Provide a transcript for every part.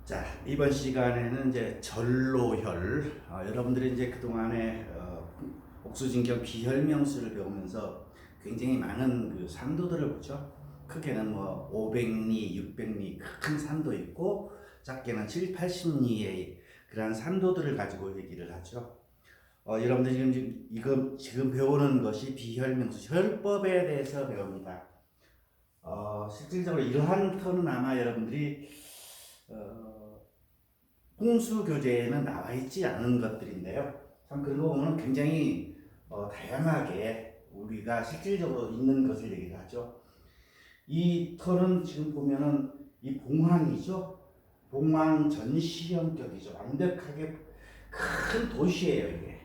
자, 이번 시간에는 이제 전로혈, 여러분들이 이제 그동안에 옥수진경 비혈명수를 배우면서 굉장히 많은 그 산도들을 보죠. 크게는 뭐 500리, 600리 큰 산도 있고 작게는 7, 80리의 그러한 산도들을 가지고 얘기를 하죠. 여러분들이 지금 배우는 것이 비혈명수, 혈법에 대해서 배웁니다. 실질적으로 이러한 터는 아마 여러분들이 홍수 교재에는 나와 있지 않은 것들인데요. 참 그런 거 보면 굉장히 다양하게 우리가 실질적으로 있는 것을 얘기를 하죠. 이 터는 지금 보면은 이 봉황이죠. 봉황 전시형격이죠. 완벽하게 큰 도시예요, 이게.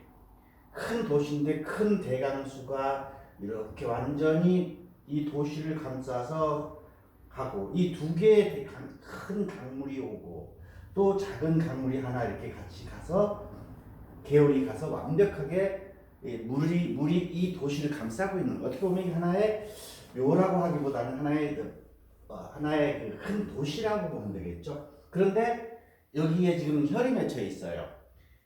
큰 도시인데 큰 대강수가 이렇게 완전히 이 도시를 감싸서 가고, 이 두 개의 큰 강물이 오고 또 작은 강물이 하나 이렇게 같이 가서 개울이 가서 완벽하게 물이 이 도시를 감싸고 있는 거. 어떻게 보면 하나의 묘라고 하기보다는 하나의 그 큰 도시라고 보면 되겠죠. 그런데 여기에 지금 혈이 맺혀 있어요.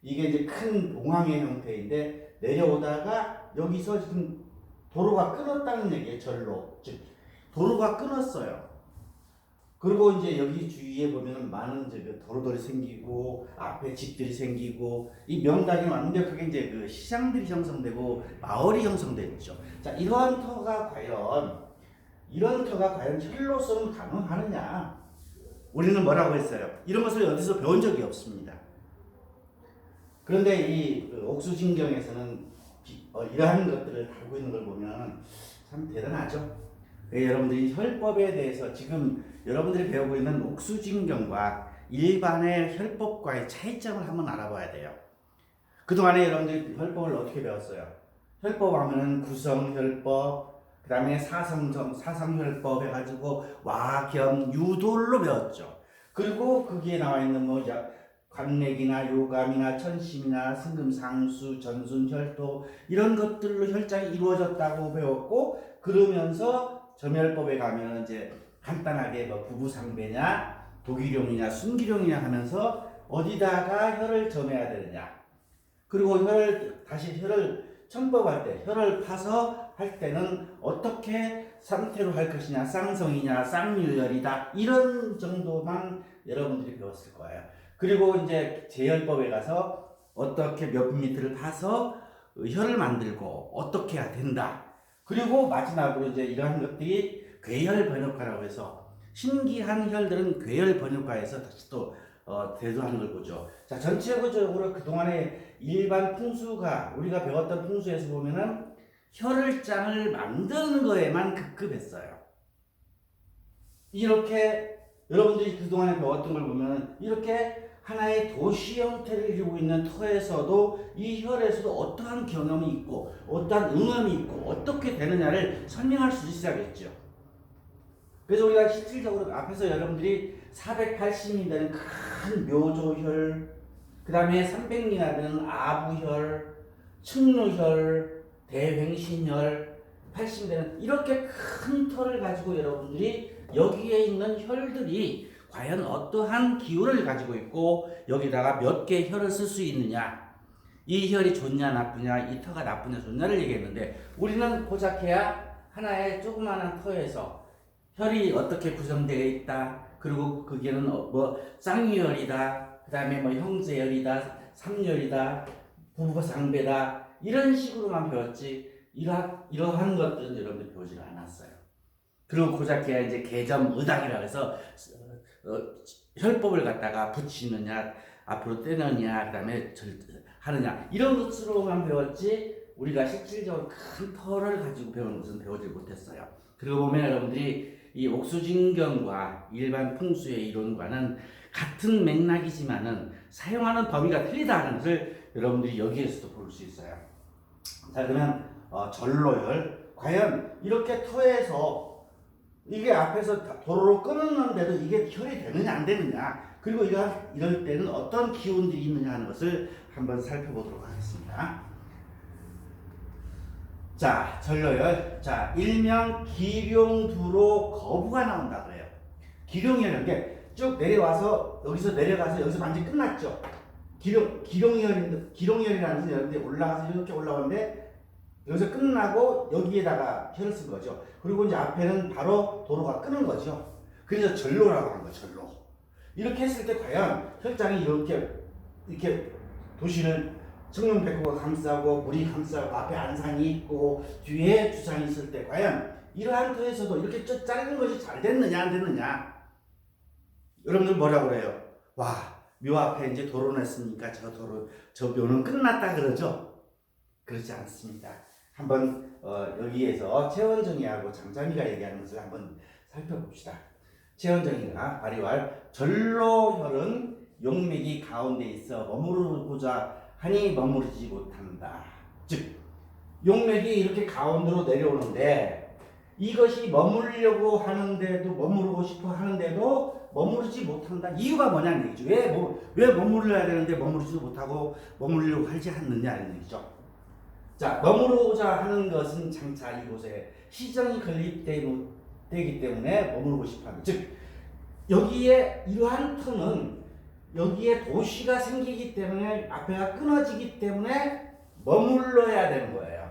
이게 이제 큰 봉황의 형태인데 내려오다가 여기서 지금 도로가 끊었다는 얘기예요. 절로, 즉 도로가 끊었어요. 그리고 이제 여기 주위에 보면은 많은 이제 그 도로들이 생기고 앞에 집들이 생기고 이 명당이 완벽하게 이제 그 시장들이 형성되고 마을이 형성됐죠. 자, 이런 터가 과연 혈로서는 가능하느냐? 우리는 뭐라고 했어요? 이런 것을 어디서 배운 적이 없습니다. 그런데 이 옥수진경에서는 이러한 것들을 다루고 있는 걸 보면 참 대단하죠. 여러분들이 혈법에 대해서 지금 여러분들이 배우고 있는 옥수진경과 일반의 혈법과의 차이점을 한번 알아봐야 돼요. 그동안에 여러분들이 혈법을 어떻게 배웠어요? 혈법 하면은 구성혈법, 그 다음에 사성혈법 해가지고 와겸, 유돌로 배웠죠. 그리고 거기에 나와 있는 뭐 관맥이나 요감이나 천심이나 승금상수, 전순, 혈도 이런 것들로 혈장이 이루어졌다고 배웠고, 그러면서 점혈법에 가면 이제 간단하게 뭐 부부상배냐 도기룡이냐 순기룡이냐 하면서 어디다가 혈을 점해야 되느냐, 그리고 혈을 첨법할 때 혈을 파서 할 때는 어떻게 상태로 할 것이냐, 쌍성이냐 쌍유혈이다, 이런 정도만 여러분들이 배웠을 거예요. 그리고 이제 제혈법에 가서 어떻게 몇 미터를 파서 혈을 만들고 어떻게 해야 된다. 그리고 마지막으로 이제 이러한 것들이 괴혈 번역화라고 해서 신기한 혈들은 괴혈 번역화에서 다시 또 대조하는 걸 보죠. 자, 전체적으로 그동안의 일반 풍수가 우리가 배웠던 풍수에서 보면은 혈을장을 만드는 거에만 급급했어요. 이렇게 여러분들이 그동안에 배웠던 걸 보면 이렇게 하나의 도시 형태를 이루고 있는 터에서도 이 혈에서도 어떠한 경험이 있고 어떠한 응함이 있고 어떻게 되느냐를 설명할 수 있어야겠죠. 그래서 우리가 실질적으로 앞에서 여러분들이 480이 되는 큰 묘조혈, 그 다음에 300리가 되는 아부혈, 측루혈, 대횡신혈, 80이 되는 이렇게 큰 터를 가지고 여러분들이 여기에 있는 혈들이 과연 어떠한 기운을 가지고 있고 여기다가 몇 개의 혈을 쓸 수 있느냐, 이 혈이 좋냐 나쁘냐, 이 터가 나쁘냐 좋냐를 얘기했는데, 우리는 고작해야 하나의 조그마한 터에서 혈이 어떻게 구성되어 있다, 그리고 그게는 뭐 쌍유혈이다, 그 다음에 뭐 형제혈이다, 삼열이다, 부부상배다, 이런 식으로만 배웠지 이러한 것들은 여러분들 배우지 않았어요. 그리고 고작해야 이제 개점의학이라고 해서 혈법을 갖다가 붙이느냐 앞으로 떼느냐 그 다음에 하느냐 이런 것으로만 배웠지 우리가 실질적으로 큰 터를 가지고 배우는 것은 배우지 못했어요. 그리고 보면 여러분들이 이 옥수진경과 일반 풍수의 이론과는 같은 맥락이지만은 사용하는 범위가 틀리다 하는 것을 여러분들이 여기에서도 볼 수 있어요. 자, 그러면 전로혈, 과연 이렇게 터에서 이게 앞에서 도로로 끊었는데도 이게 혈이 되느냐 안 되느냐, 그리고 이럴 때는 어떤 기운들이 있느냐 하는 것을 한번 살펴보도록 하겠습니다. 자, 전로혈. 자, 일명 기룡두로 거부가 나온다 그래요. 기룡이라는 게 쭉 내려와서 여기서 내려가서 여기서 완전히 끝났죠. 기룡혈이라는 것은 여러분들이 올라가서 이렇게 올라오는데 여기서 끝나고 여기에다가 혈을 쓴 거죠. 그리고 이제 앞에는 바로 도로가 끄는 거죠. 그래서 절로라고 하는 거죠. 절로. 이렇게 했을 때 과연 혈장이 이렇게 도시를 청룡백호가 감싸고 물이 감싸고 앞에 안산이 있고 뒤에 주상이 있을 때 과연 이러한 터에서도 이렇게 자르는 것이 잘 됐느냐 안 됐느냐. 여러분들 뭐라고 그래요? 와, 묘 앞에 이제 도로 냈으니까 저 묘는 끝났다 그러죠? 그렇지 않습니다. 한번 여기에서 최원정이하고 장자미가 얘기하는 것을 한번 살펴봅시다. 최원정이가 발휘할 절로혈은 용맥이 가운데 있어 머무르고자 하니 머무르지 못한다. 즉 용맥이 이렇게 가운데로 내려오는데 이것이 머무르려고 하는데도 머무르고 싶어 하는데도 머무르지 못한다. 이유가 뭐냐는 얘기죠. 왜 머무르야 되는데 머무르지도 못하고 머무르려고 하지 않느냐는 얘기죠. 자, 머무르고자 하는 것은 장차 이곳에 시정이 건립되기 때문에 머무르고 싶어합니다. 즉 여기에 이러한 터는 여기에 도시가 생기기 때문에 앞에가 끊어지기 때문에 머물러야 되는 거예요.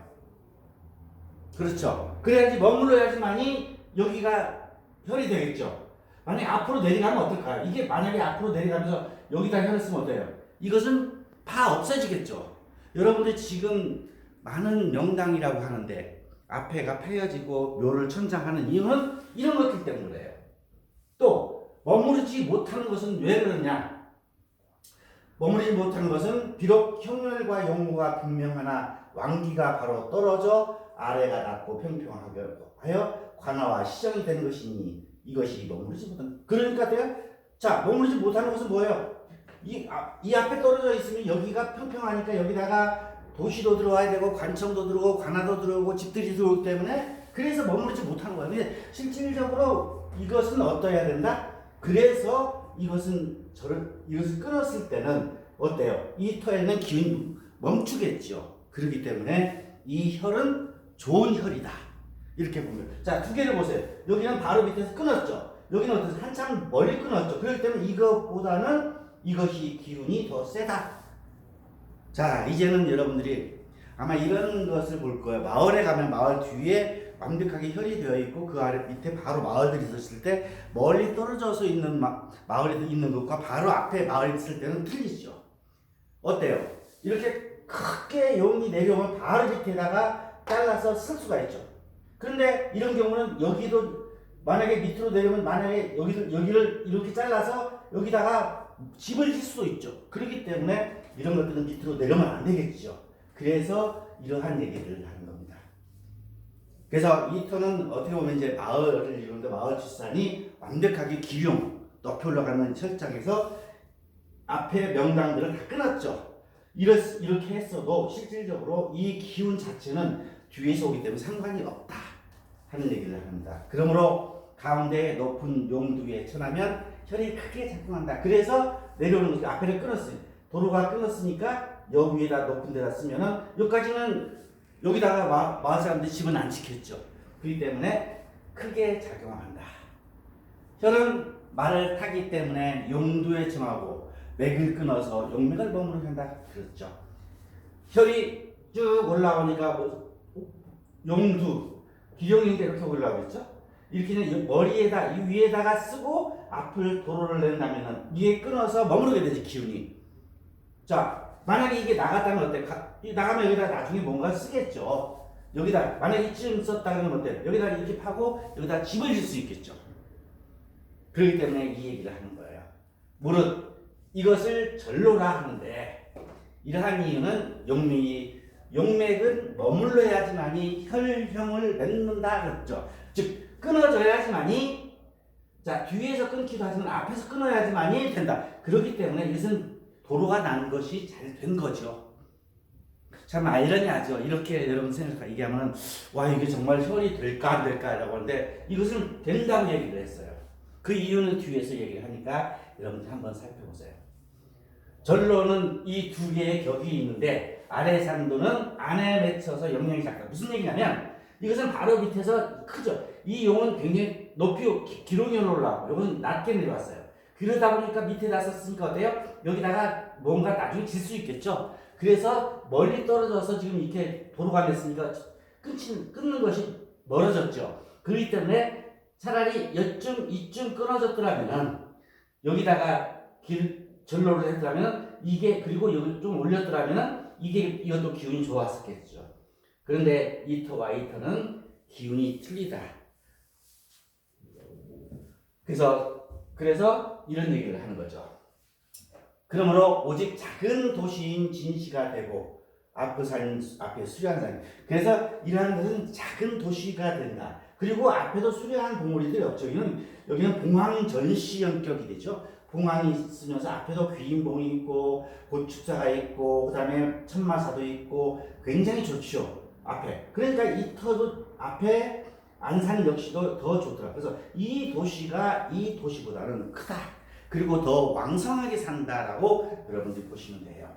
그렇죠. 그래야지 머물러야지만이 여기가 혈이 되겠죠. 만약에 앞으로 내려가면 어떨까요? 이게 만약에 앞으로 내려가면서 여기다 혈을 쓰면 어때요? 이것은 다 없어지겠죠. 여러분들 지금 많은 명당이라고 하는데 앞에가 패여지고 묘를 천장하는 이유는 이런 것들 때문이에요. 또 머무르지 못하는 것은 왜 그러냐? 머무르지 못하는 것은 비록 형렬과 용모가 분명하나 왕기가 바로 떨어져 아래가 낮고 평평하게 하여 관아와 시정이 되는 것이니 이것이 머무르지 못하는. 그러니까 자, 머무르지 못하는 것은 뭐예요? 이 앞에 떨어져 있으면 여기가 평평하니까 여기다가 도시도 들어와야 되고 관청도 들어오고 관아도 들어오고 집들이 들어오기 때문에 그래서 머무르지 못하는 거예요. 근데 실질적으로 이것은 어떠해야 된다? 그래서 이것을 끊었을 때는 어때요? 이 터에 있는 기운이 멈추겠죠. 그렇기 때문에 이 혈은 좋은 혈이다. 이렇게 보면. 자, 두 개를 보세요. 여기는 바로 밑에서 끊었죠. 여기는 어떠세요? 한참 멀리 끊었죠. 그렇기 때문에 이것보다는 이것이 기운이 더 세다. 자, 이제는 여러분들이 아마 이런 것을 볼 거예요. 마을에 가면 마을 뒤에 완벽하게 혈이 되어 있고 그 아래 밑에 바로 마을들이 있었을 때 멀리 떨어져서 있는 마을에 있는 것과 바로 앞에 마을이 있을 때는 틀리죠. 어때요? 이렇게 크게 용이 내려오면 바로 밑에다가 잘라서 쓸 수가 있죠. 그런데 이런 경우는 여기도 만약에 밑으로 내려오면 만약에 여기를 이렇게 잘라서 여기다가 집을 질 수도 있죠. 그렇기 때문에 이런 것들은 밑으로 내려오면 안 되겠죠. 그래서 이러한 얘기를 하는 겁니다. 그래서 이 터는 어떻게 보면 이제 마을을 이루는데 마을 뒷산이 완벽하게 기룡 높이 올라가는 철장에서 앞에 명당들을 다 끊었죠. 이렇게 했어도 실질적으로 이 기운 자체는 뒤에서 오기 때문에 상관이 없다 하는 얘기를 합니다. 그러므로 가운데 높은 용두 위에 천하면 혈이 크게 작동한다. 그래서 내려오는 것이 앞에를 끊었어요. 도로가 끊었으니까 여기 위에다 높은 데다 쓰면은 여기까지는 여기다가 마을 사람들이 집은 안 지켰죠. 그렇기 때문에 크게 작용한다. 혈은 말을 타기 때문에 용두에 정하고 맥을 끊어서 용맥을 머무르게 한다. 그렇죠. 혈이 쭉 올라오니까 용두, 기룡인데 이렇게 올라오겠죠? 이렇게는 머리에다, 이 위에다가 쓰고 앞을 도로를 낸다면은 위에 끊어서 머무르게 되지, 기운이. 자, 만약에 이게 나갔다면 어때? 나가면 여기다 나중에 뭔가 쓰겠죠. 여기다, 만약에 이쯤 썼다 그러면 어때? 여기다 이렇게 파고 여기다 집을 질 수 있겠죠. 그렇기 때문에 이 얘기를 하는 거예요. 무릇 이것을 절로라 하는데 이러한 이유는 용맥은 머물러야지만이 혈형을 맺는다 그랬죠. 즉 끊어져야지만이, 자, 뒤에서 끊기도 하지만 앞에서 끊어야지만이 된다. 그렇기 때문에 이것은 도로가 난 것이 잘 된 거죠. 참 아이러니하죠. 이렇게 여러분 얘기하면 와, 이게 정말 혈이 될까 안 될까라고 하는데 이것은 된다고 얘기를 했어요. 그 이유는 뒤에서 얘기를 하니까 여러분들 한번 살펴보세요. 절로는 이 두 개의 격이 있는데 아래 산도는 안에 맺혀서 영향이 작다. 무슨 얘기냐면 이것은 바로 밑에서 크죠. 이 용은 굉장히 높이 기룡이 올라가고 이것은 낮게 내려왔어요. 그러다 보니까 밑에다 썼으니까 어때요? 여기다가 뭔가 나중에 질 수 있겠죠. 그래서 멀리 떨어져서 지금 이렇게 도로가 됐으니까 끊는 것이 멀어졌죠. 그렇기 때문에 차라리 이쯤 끊어졌더라면은 여기다가 전로를 했더라면 이게 그리고 여기 좀 올렸더라면은 이것도 기운이 좋았었겠죠. 그런데 이 터와 이 터는 기운이 틀리다. 그래서 이런 얘기를 하는 거죠. 그러므로 오직 작은 도시인 진시가 되고 앞에 수려한 산. 그래서 이러한 것은 작은 도시가 된다. 그리고 앞에도 수려한 봉우리들이 없죠. 여기는 봉황 전시 형격이 되죠. 봉황이 있으면서 앞에도 귀인봉이 있고 고축사가 있고 그다음에 천마사도 있고 굉장히 좋죠. 앞에. 그러니까 이 터도 앞에 안산 역시도 더 좋더라. 그래서 이 도시가 이 도시보다는 크다. 그리고 더 왕성하게 산다라고 여러분들이 보시면 돼요.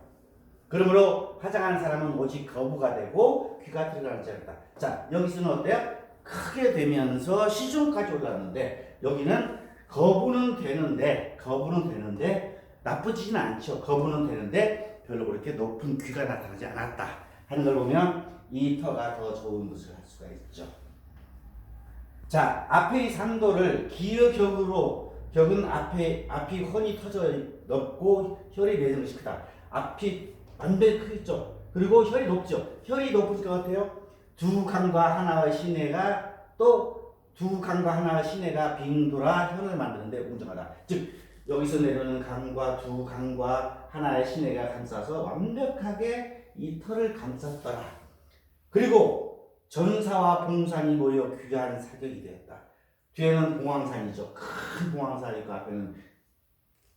그러므로 화장한 사람은 오직 거부가 되고 귀가 들어가는 자였다. 자, 여기서는 어때요? 크게 되면서 시중까지 올랐는데 여기는 거부는 되는데 나쁘지는 않죠. 거부는 되는데 별로 그렇게 높은 귀가 나타나지 않았다 하는 걸 보면 이 터가 더 좋은 것을 할 수가 있죠. 자, 앞의 삼도를 격은 앞이 훤히 터져 넓고 혈이 매정시 크다. 앞이 완전히 크겠죠. 그리고 혈이 높죠. 혈이 높을 것 같아요. 두 강과 하나의 시내가 빙돌아 현을 만드는데 웅장하다. 즉 여기서 내려오는 강과 두 강과 하나의 시내가 감싸서 완벽하게 이 터를 감쌌더라. 그리고 전사와 봉산이 모여 귀한 사격이 되었다. 뒤에는 봉황산이죠. 큰 봉황산이 있고 앞에는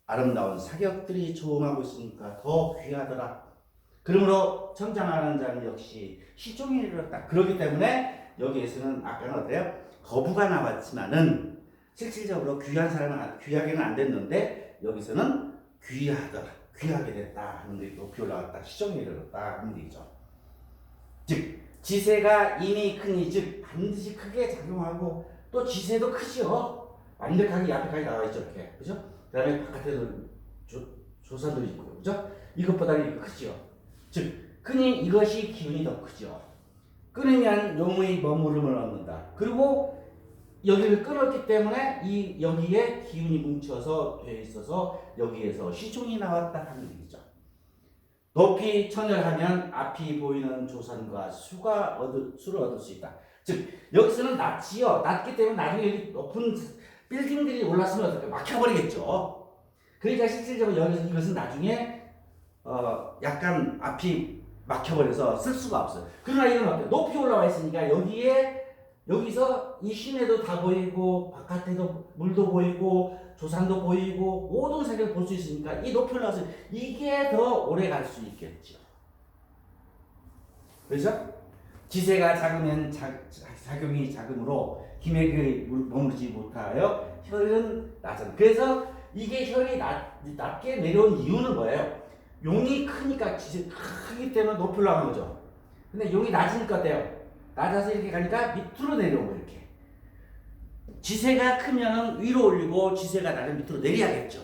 아름다운 사격들이 조응하고 있으니까 더 귀하더라. 그러므로 청장하는 자는 역시 시종에 이르렀다. 그렇기 때문에 여기에서는 아까는 어때요? 거부가 나왔지만은 실질적으로 귀한 사람은 귀하게는 안 됐는데 여기서는 귀하더라. 귀하게 됐다 하는 게 높이 올라갔다. 시종에 이르렀다 하는 얘기죠. 즉 지세가 이미 크니 즉 반드시 크게 작용하고 또 지세도 크죠. 완벽하게 앞에까지 나와 있죠. 이렇게. 그죠? 그 다음에 바깥에도 조산도 있고. 그죠? 이것보다는 크죠. 즉 크니 이것이 기운이 더 크죠. 끊으면 용의 머무름을 얻는다. 그리고 여기를 끊었기 때문에 여기에 기운이 뭉쳐서 되어 있어서 여기에서 시종이 나왔다 하는 얘기죠. 높이 천열하면 앞이 보이는 조산과 수를 얻을 수 있다. 즉 여기서는 낮지요. 낮기 때문에 나중에 여기 높은 빌딩들이 올랐으면 어떻게 막혀버리겠죠. 그러니까 실질적으로 이것은 나중에 약간 앞이 막혀버려서 쓸 수가 없어요. 그러나 이건 어때요? 높이 올라와 있으니까 여기서 이 시내도 다 보이고 바깥에도 물도 보이고 조산도 보이고 모든 세계를 볼 수 있으니까 이 높이 올라와서 이게 더 오래 갈 수 있겠죠. 그렇죠? 지세가 작으면 작용이 작으므로 기맥이 머무르지 못하여 혈은 낮은. 그래서 이게 혈이 낮게 내려온 이유는 뭐예요? 용이 크니까 지세 크기 때문에 높이 올라가는 거죠. 근데 용이 낮으니까 어때요? 낮아서 이렇게 가니까 밑으로 내려오고 이렇게. 지세가 크면 위로 올리고 지세가 낮으면 밑으로 내려야겠죠.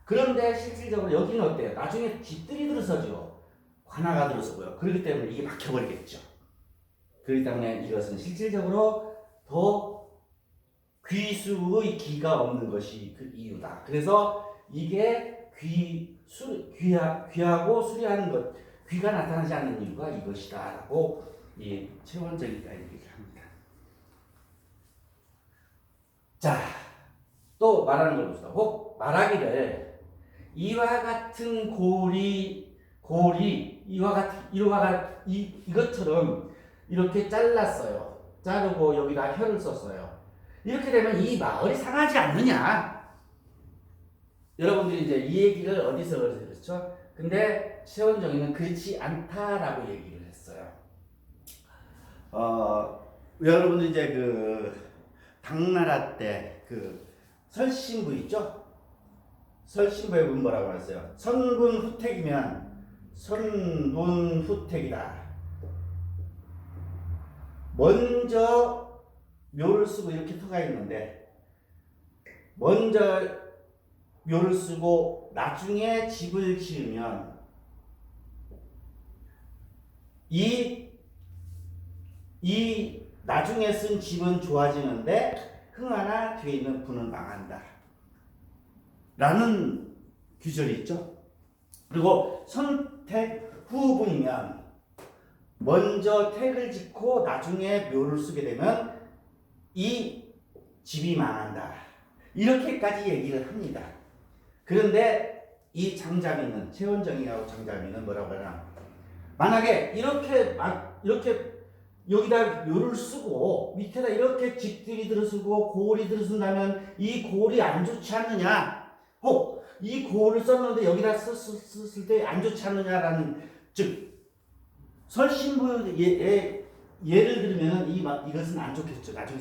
그런데 실질적으로 여기는 어때요? 나중에 집들이 들어서죠. 관아가 들어서고요. 그렇기 때문에 이게 막혀버리겠죠. 그렇기 때문에 이것은 실질적으로 더 귀수의 기가 없는 것이 그 이유다. 그래서 이게 귀하고 수려한 것, 귀가 나타나지 않는 이유가 이것이다 라고 이 최원적이다 얘기를 합니다. 자, 또 말하는 걸 봅시다. 혹 말하기를 이와 같은 이것처럼 이렇게 잘랐어요. 자르고 여기다 혀를 썼어요. 이렇게 되면 이 마을이 상하지 않느냐? 여러분들이 이제 이 얘기를 어디서 그렇죠? 근데 최원정이는 그렇지 않다라고 얘기를 했어요. 여러분들 이제 당나라 때 설신부 있죠? 설신부에 보면 뭐라고 했어요? 선군후택이면 선군후택이다. 먼저 묘를 쓰고 이렇게 터가 있는데 먼저 묘를 쓰고 나중에 집을 지으면 이 나중에 쓴 집은 좋아지는데 흥 하나 뒤에 있는 부는 망한다 라는 규절이 있죠. 그리고 선택 후분이면 먼저 택을 짓고 나중에 묘를 쓰게 되면 이 집이 망한다 이렇게까지 얘기를 합니다. 그런데 이 장자미는 최원정이하고 장자미는 뭐라고 하나, 만약에 이렇게 여기다 묘를 쓰고 밑에다 이렇게 집들이 들어서고 고을이 들어선다면 이 고을이 안 좋지 않느냐, 혹 이 고을을 썼는데 여기다 썼을 때 안 좋지 않느냐라는, 즉 설신부 예를 들면 이것은 안 좋겠죠. 나중에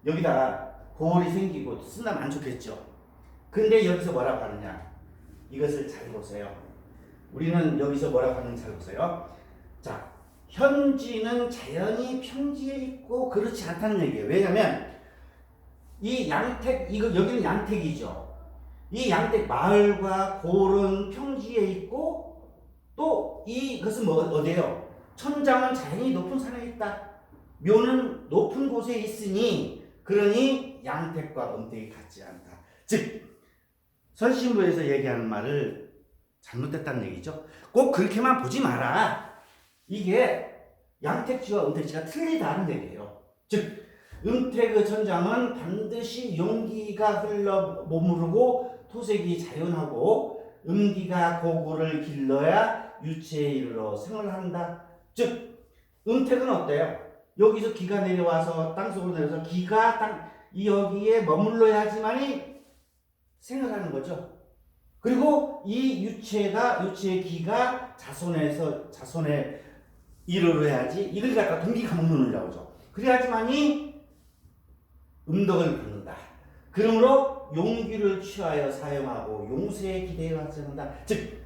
여기다가 고을이 생기고 쓴다면 안 좋겠죠. 근데 여기서 뭐라고 하느냐, 이것을 잘 보세요. 우리는 여기서 뭐라고 하는지 잘 보세요. 자, 현지는 자연히 평지에 있고 그렇지 않다는 얘기예요. 왜냐면 이 양택, 여기는 양택이죠. 이 양택 마을과 고을은 평지에 있고 또 이것은 어디예요? 천장은 자연히 높은 산에 있다. 묘는 높은 곳에 있으니 그러니 양택과 음택이 같지 않다. 즉 설신부에서 얘기하는 말을 잘못됐다는 얘기죠. 꼭 그렇게만 보지 마라. 이게 양택지와 음택지가 틀리다는 얘기예요. 즉 음택의 천장은 반드시 용기가 흘러 머무르고 토색이 자연하고 음기가 고구를 길러야 유체에 이르러 생을 한다. 즉 음택은 어때요? 여기서 기가 내려와서 땅속으로 내려서 기가 여기에 머물러야지만이 생을 하는 거죠. 그리고 이 유체의 기가 자손에 이르러야지, 이걸 갖다 동기감론이라고 하죠. 그래야지만이 음덕을 받는다. 그러므로 용기를 취하여 사용하고 용수에 기대어 하는다. 즉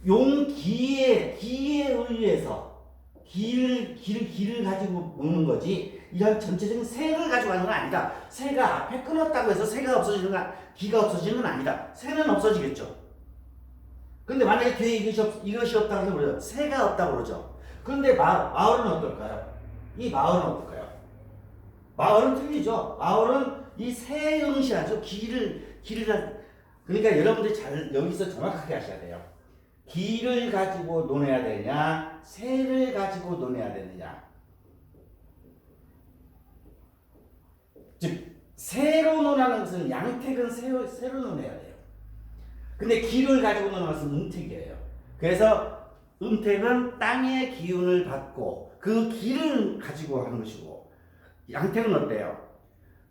용기에 의해서 기를 가지고 먹는 거지, 이런 전체적인 새를 가지고 하는 건 아니다. 새가 앞에 끊었다고 해서 새가 없어지는 건, 기가 없어지는 건 아니다. 새는 없어지겠죠. 근데 만약에 뒤에 이것이 없다고 해서 그러죠. 새가 없다고 그러죠. 그런데 마을은 어떨까요? 이 마을은 어떨까요? 마을은 틀리죠. 마을은 이 새에 응시하죠. 그러니까 여러분들이 여기서 정확하게 하셔야 돼요. 기를 가지고 논해야 되냐, 새를 가지고 논해야 되느냐. 즉 새로 논하는 것은 양택은 새로 논해야 돼요. 근데 기를 가지고 논하는 것은 음택이에요. 그래서 음택은 땅의 기운을 받고 그 기를 가지고 하는 것이고, 양택은 어때요?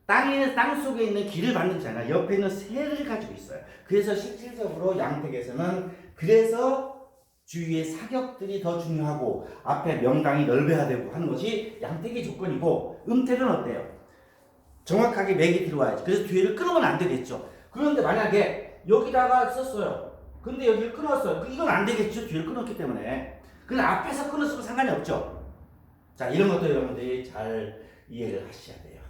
땅 속에 있는 기를 받는 것이 아니라 옆에 있는 새를 가지고 있어요. 그래서 실질적으로 양택에서는 그래서 주위의 사격들이 더 중요하고 앞에 명당이 넓어야 되고 하는 것이 양택의 조건이고, 음택은 어때요? 정확하게 맥이 들어와야지. 그래서 뒤를 끊으면 안 되겠죠. 그런데 만약에 여기다가 썼어요. 근데 여기를 끊었어요. 이건 안 되겠죠. 뒤를 끊었기 때문에. 근데 앞에서 끊었으면 상관이 없죠. 자, 이런 것도 여러분들이 잘 이해를 하셔야 돼요.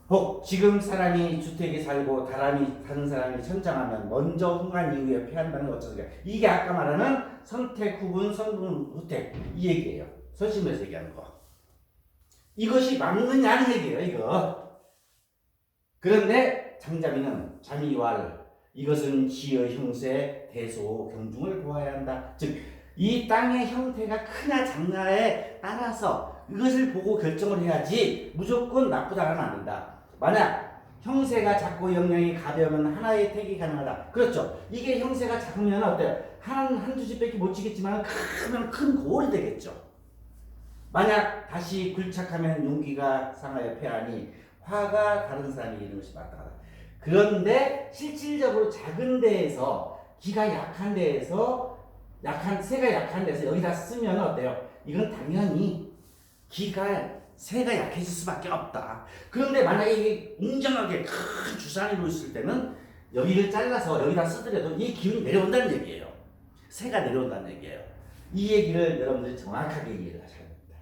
혹 지금 사람이 주택에 살고 다른 사람이 천장하면 먼저 흥한 이후에 패한다는 건 어쩌니까, 이게 아까 말하는 선택 후분 선분 후택 이 얘기예요. 선심에서 얘기하는 거. 이것이 맞느냐는 얘기예요. 이거. 그런데 장자미는 자미왈, 이것은 지의 형세 대소 경중을 보아야 한다. 즉 이 땅의 형태가 크냐 작냐에 따라서 이것을 보고 결정을 해야지 무조건 나쁘다는 안 된다. 만약 형세가 작고 영향이 가벼우면 하나의 택이 가능하다. 그렇죠. 이게 형세가 작으면 어때요? 한두 집밖에 못 지겠지만 크면 큰 고을이 되겠죠. 만약 다시 굴착하면 용기가 상하여 패하니 화가 다른 사람이 이르는 것이 마땅하다. 그런데 실질적으로 작은 데에서, 기가 약한 데에서, 새가 약한 데서 여기다 쓰면 어때요? 이건 당연히 새가 약해질 수밖에 없다. 그런데 만약에 이게 웅장하게 큰 주산으로 있을 때는 여기를 잘라서 여기다 쓰더라도 이 기운이 내려온다는 얘기예요. 새가 내려온다는 얘기예요. 이 얘기를 여러분들이 정확하게 이해를 하셔야 됩니다.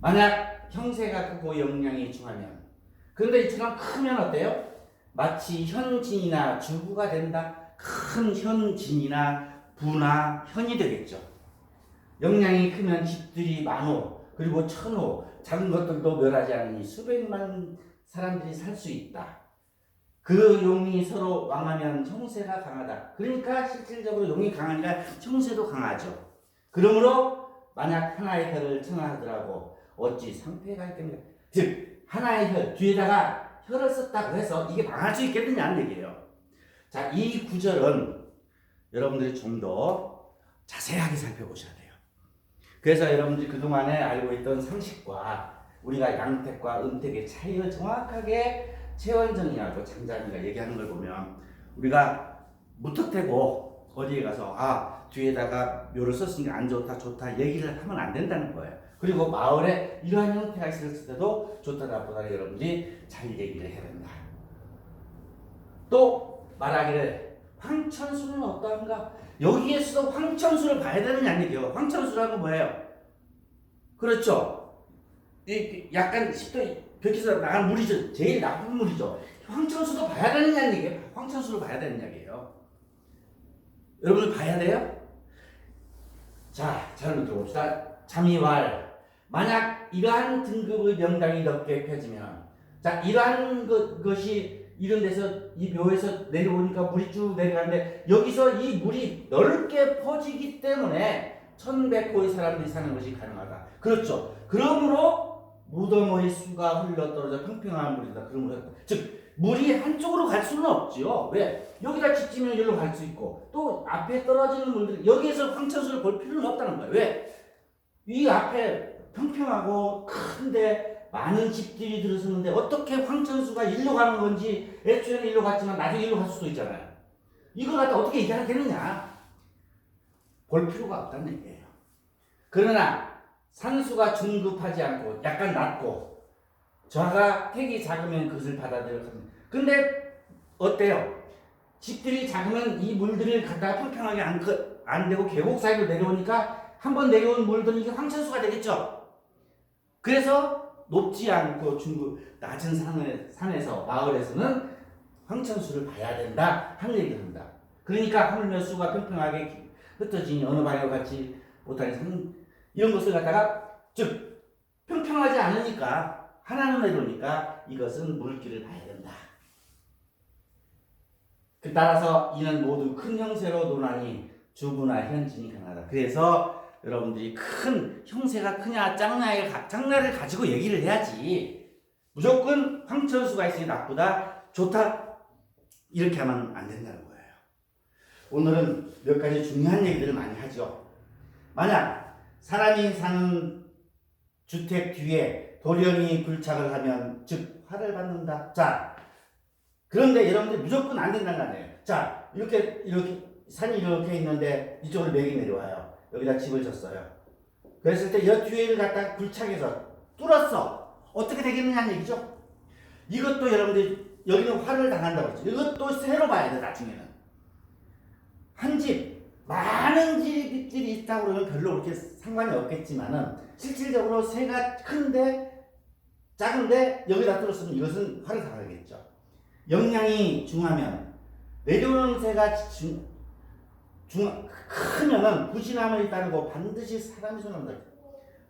만약 형세가 크고 영양이 중하면, 그런데 이처럼 크면 어때요? 마치 현진이나 주부가 된다. 큰 현진이나 부나 현이 되겠죠. 영양이 크면 집들이 만호 그리고 천호 작은 것들도 멸하지 않으니 수백만 사람들이 살 수 있다. 그 용이 서로 왕하면 형세가 강하다. 그러니까 실질적으로 용이 강하니까 형세도 강하죠. 그러므로 만약 하나의 혀를 청하더라고 어찌 상패가 있겠는가. 즉 하나의 혀 뒤에다가 혀를 썼다고 해서 이게 망할 수 있겠느냐는 얘기예요. 자, 이 구절은 여러분들이 좀 더 자세하게 살펴보셔야 돼요. 그래서 여러분들이 그동안에 알고 있던 상식과 우리가 양택과 음택의 차이를 정확하게 최원정이하고 장자미가 얘기하는 걸 보면 우리가 무턱대고 어디에 가서 뒤에다가 묘를 썼으니까 안 좋다 좋다 얘기를 하면 안 된다는 거예요. 그리고 마을에 이러한 형태가 있을 때도 좋다 나쁘다 여러분들이 잘 얘기를 해야 된다. 또 말하기를 황천수는 어떠한가? 여기에서도 황천수를 봐야 되느냐는 얘기예요. 황천수라는 건 뭐예요? 그렇죠. 약간 10도 벽에서 나간 물이죠. 제일 나쁜 물이죠. 황천수도 봐야 되느냐는 얘기예요. 황천수를 봐야 되는 얘기예요. 여러분들 봐야 돼요? 자, 잘 들어봅시다. 잠이왈. 만약 이러한 등급의 명당이 넓게 펴지면, 자, 이러한 것이 이런 데서 이 묘에서 내려오니까 물이 쭉 내려가는데 여기서 이 물이 넓게 퍼지기 때문에 1100호의 사람들이 사는 것이 가능하다. 그렇죠. 그러므로 무덤의 수가 흘러떨어져 평평한 물이다. 그러므로 즉 물이 한쪽으로 갈 수는 없지요. 왜? 여기다 집 지면 여기로 갈 수 있고 또 앞에 떨어지는 물들이 여기에서 황천수를 볼 필요는 없다는 거예요. 왜? 이 앞에 평평하고 큰데 많은 집들이 들어서는데 어떻게 황천수가 일로 가는 건지 애초에는 일로 갔지만 나중에 일로 갈 수도 있잖아요. 이걸 갖다 어떻게 얘기하겠느냐? 볼 필요가 없다는 얘기예요. 그러나 산수가 중급하지 않고 약간 낮고 저하가 택이 작으면 그것을 받아들여갑니다. 근데 어때요? 집들이 작으면 이 물들을 갖다가 평평하게 안 되고 계곡 사이로 내려오니까 한번 내려온 물들은 이게 황천수가 되겠죠. 그래서 높지 않고 중급 낮은 산에서 마을에서는 황천수를 봐야 된다 하는 얘기를 합니다. 그러니까 하물며 수가 평평하게 흩어지니 어느 바위와 같이 못하니 산 이런 것을 갖다가 즉 평평하지 않으니까 하나는 내려오니까 이것은 물길을 봐야 된다. 따라서 이는 모두 큰 형세로 논하니 주부나 현진이 강하다. 그래서 여러분들이 큰 형세가 크냐 짝나를 가지고 얘기를 해야지 무조건 황천수가 있으니 나쁘다 좋다 이렇게 하면 안 된다는 거예요. 오늘은 몇 가지 중요한 얘기들을 많이 하죠. 만약 사람이 사는 주택 뒤에 돌연히 굴착을 하면 즉 화를 받는다. 자, 그런데 여러분들 무조건 안 된다는 거 아니에요. 자, 이렇게 산이 이렇게 있는데 이쪽으로 맥이 내려와요. 여기다 집을 졌어요. 그랬을 때 이 뒤에를 갖다 굴착해서 뚫었어. 어떻게 되겠느냐는 얘기죠. 이것도 여러분들이 여기는 화를 당한다고 했죠. 이것도 새로 봐야 돼. 나중에는 한 집 많은 집들이 있다고 그러면 별로 그렇게 상관이 없겠지만은 실질적으로 새가 큰데 작은데 여기다 뚫었으면 이것은 화를 당하겠죠. 영양이 중하면 내려오는 새가 크면은 부진함을 따르고 반드시 사람이 손합니다.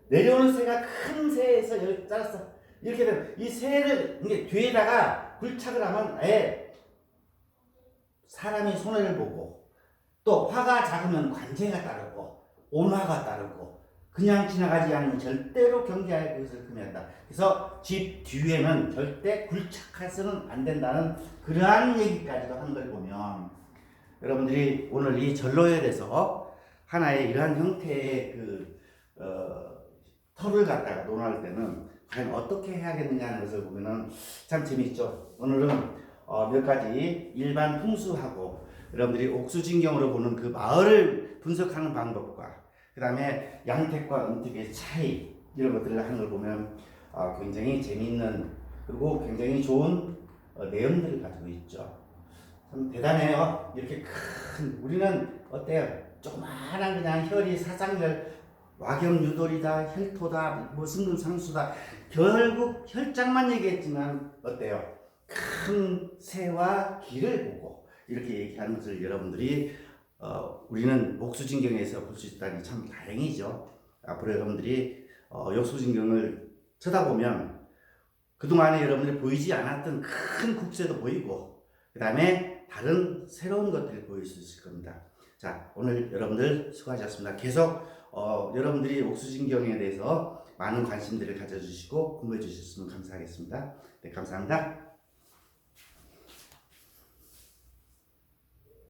내려오는 새가 큰 새에서 여기 잘랐어. 이렇게 되면 이 새를 이게 뒤에다가 굴착을 하면 아예 사람이 손해를 보고 또 화가 작으면 관제가 따르고 온화가 따르고 그냥 지나가지 않으면 절대로 경계할 것을 금해한다. 그래서 집 뒤에는 절대 굴착해서는 안 된다는 그러한 얘기까지도 한 걸 보면 여러분들이 오늘 이 전로열에서 하나의 이러한 형태의 터를 갖다가 논할 때는 과연 어떻게 해야겠느냐는 것을 보면은 참 재밌죠. 오늘은 몇 가지 일반 풍수하고 여러분들이 옥수진경으로 보는 그 마을을 분석하는 방법과 그 다음에 양택과 음택의 차이 이런 것들을 하는 걸 보면 굉장히 재미있는 그리고 굉장히 좋은 내용들을 가지고 있죠. 참 대단해요. 이렇게 큰 우리는 어때요? 조그마한 그냥 혈이 사상혈 와경유돌이다 혈토다 무슨 상수다 결국 혈장만 얘기했지만 어때요? 큰 새와 길을 보고 이렇게 얘기하는 것을 여러분들이 우리는 옥수진경에서 볼 수 있다니 참 다행이죠. 앞으로 여러분들이 옥수진경을 쳐다보면 그동안에 여러분들이 보이지 않았던 큰 국세도 보이고 그 다음에 다른 새로운 것들이 보일 수 있을 겁니다. 자, 오늘 여러분들 수고하셨습니다. 계속 여러분들이 옥수진경에 대해서 많은 관심들을 가져주시고 공부해 주셨으면 감사하겠습니다. 네, 감사합니다.